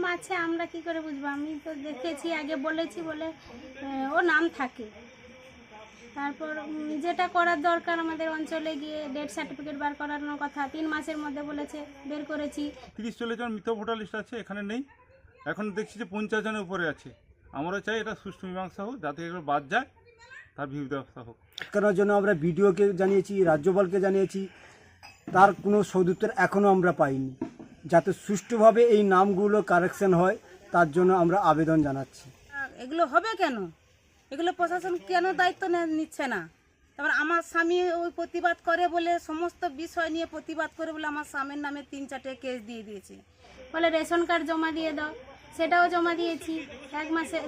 নাম আছে আমরা কি করে বুঝবো? আমি তো দেখেছি, আগে বলেছি বলে ও নাম থাকে। তারপর যেটা করার দরকার আমাদের অঞ্চলে গিয়ে ডেথ সার্টিফিকেট বার করানোর কথা 3 মাসের মধ্যে বলেছে, বের করেছি। 30-40 জন মৃত ভোটার লিস্ট আছে, এখানে নেই। এখন দেখছি যে 50 জনের উপরে আছে। আমরা চাই এটা সুষ্ঠু মীমাংসা হোক, যাতে এগুলো বাদ যায়, তার বিহিত ব্যবস্থা হোক। আটকানোর জন্য আমরা বিডিওকে জানিয়েছি, রাজ্যপালকে জানিয়েছি, তার কোনো সদুত্তর এখনও আমরা পাইনি। যাতে সুষ্ঠুভাবে এই নামগুলো কারেকশন হয় তার জন্য আমরা আবেদন জানাচ্ছি। এগুলো হবে কেন? এগুলো প্রশাসন কেন দায়িত্ব নিচ্ছে না? তারপর আমার স্বামী ওই প্রতিবাদ করে বলে, সমস্ত বিষয় নিয়ে প্রতিবাদ করে বলে আমার স্বামীর নামে 3-4টে কেস দিয়ে দিয়েছে। বলে রেশন কার্ড জমা দিয়ে দাও, সেটাও জমা দিয়েছি।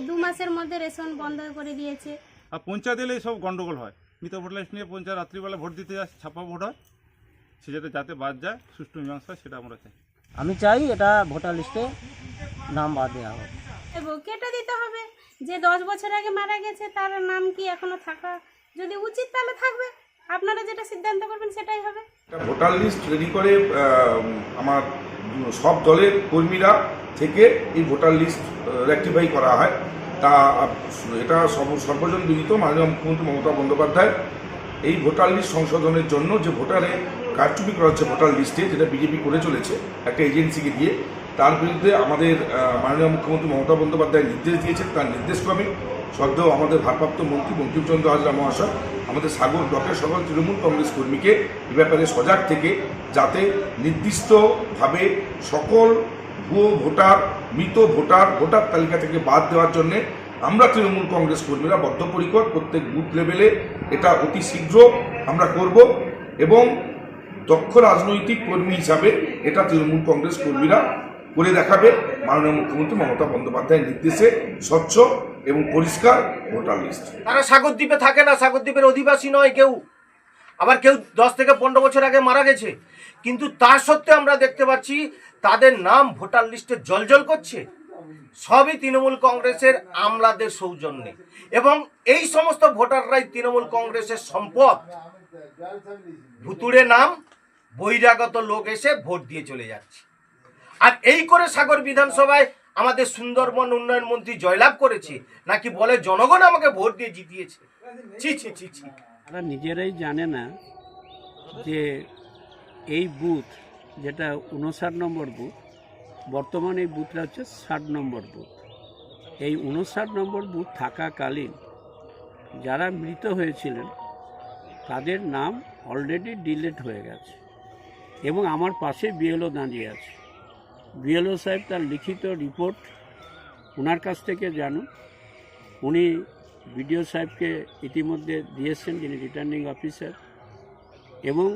2 মাসের মধ্যে রেশন বন্ধ করে দিয়েছে। আর পঞ্চায়েত এলেই সব গন্ডগোল হয়। মৃত ভোটার লিস্ট নিয়ে পঞ্চায়েত রাত্রিবেলা ভোট দিতে যাচ্ছে, ছাপা ভোট হয়, সে যাতে বাদ যায়, সুষ্ঠু মীমাংসা, সেটা আমরা চাই। আমি চাই এটা ভোটার লিস্টে নাম বাদ দেওয়া হবে। কেটে দিতে হবে। যে 10 বছর আগে মারা গেছে তার নাম কি এখনো থাকা যদি উচিত তাহলে থাকবে। আপনারা যেটা সিদ্ধান্ত করবেন সেটাই হবে। ভোটার লিস্ট রেডি করে আমার সব দলের কর্মীরা থেকে এই ভোটার লিস্ট রেকটিফাই করা হয়। তা এটা সর্বজন বিদিত মাননীয় মুখ্যমন্ত্রী মমতা বন্দ্যোপাধ্যায় এই ভোটার লিস্ট সংশোধনের জন্য যে ভোটারে কারচুপি করা হচ্ছে ভোটার লিস্টে, যেটা বিজেপি করে চলেছে একটা এজেন্সিকে দিয়ে, তার বিরুদ্ধে আমাদের মাননীয় মুখ্যমন্ত্রী মমতা বন্দ্যোপাধ্যায় নির্দেশ দিয়েছেন। তার নির্দেশক্রমে সদ্য আমাদের ভারপ্রাপ্ত মন্ত্রী বঙ্কিমচন্দ্র হাজরা মহাশয় আমাদের সাগর ব্লকের সকল তৃণমূল কংগ্রেস কর্মীকে এ ব্যাপারে সজাগ থেকে যাতে নির্দিষ্টভাবে সকল ভুয়ো ভোটার, মৃত ভোটার তালিকা থেকে বাদ দেওয়ার জন্যে আমরা তৃণমূল কংগ্রেস কর্মীরা বদ্ধপরিকর। প্রত্যেক বুথ লেভেলে এটা অতি শীঘ্র আমরা করব এবং দক্ষ রাজনৈতিক কর্মী হিসাবে এটা তৃণমূল কংগ্রেস কর্মীরা করে দেখাবে। মাননীয় মুখ্যমন্ত্রী মমতা বন্দ্যোপাধ্যায়ের নির্দেশে স্বচ্ছ এবং পরিষ্কার ভোটার লিস্ট। তারা সাগরদ্বীপে থাকে না, সাগরদ্বীপের অধিবাসী নয় কেউ, আবার কেউ 10 থেকে 15 বছর আগে মারা গেছে, কিন্তু তার সত্ত্বেও আমরা দেখতে পাচ্ছি তাদের নাম ভোটার লিস্টে জ্বলজ্বল করছে। সবই তৃণমূল কংগ্রেসের আমলাদের সৌজন্যে, এবং এই সমস্ত ভোটাররাই তৃণমূল কংগ্রেসের সম্পদ। ভুতুড়ে নাম, বহিরাগত লোক এসে ভোট দিয়ে চলে যাচ্ছে। আর এই করে সাগর বিধানসভায় আমাদের সুন্দরবন উন্নয়ন মন্ত্রী জয়লাভ করেছে, নাকি বলে জনগণ আমাকে ভোট দিয়ে জিতিয়েছে। ছি ছি ছি ছি। তারা নিজেরাই জানে না যে এই বুথ, যেটা 59 নম্বর বুথ, বর্তমানে এই বুথটা হচ্ছে 60 নম্বর বুথ। এই 59 নম্বর বুথ থাকাকালীন যারা মৃত হয়েছিলেন তাদের নাম অলরেডি ডিলিট হয়ে গেছে, এবং আমার পাশে বিএলও দাঁড়িয়ে আছে। বিএলও সাহেব তার লিখিত রিপোর্ট ওনার কাছ থেকে জানুন। উনি বিডিও সাহেবকে ইতিমধ্যে দিয়েছেন, যিনি রিটার্নিং অফিসার, এবং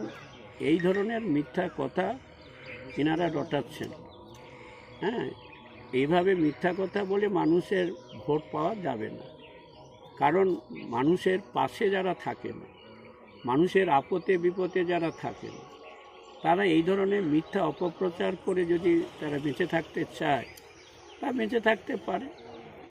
এই ধরনের মিথ্যা কথা তিনারা রটাচ্ছেন। হ্যাঁ, এইভাবে মিথ্যা কথা বলে মানুষের ভোট পাওয়া যাবে না। কারণ মানুষের পাশে যারা থাকেন, মানুষের আপদে বিপদে যারা থাকেন, তারা এই ধরনের মিথ্যা অপপ্রচার করে যদি তারা বেঁচে থাকতে চায়, তা বেঁচে থাকতে পারে।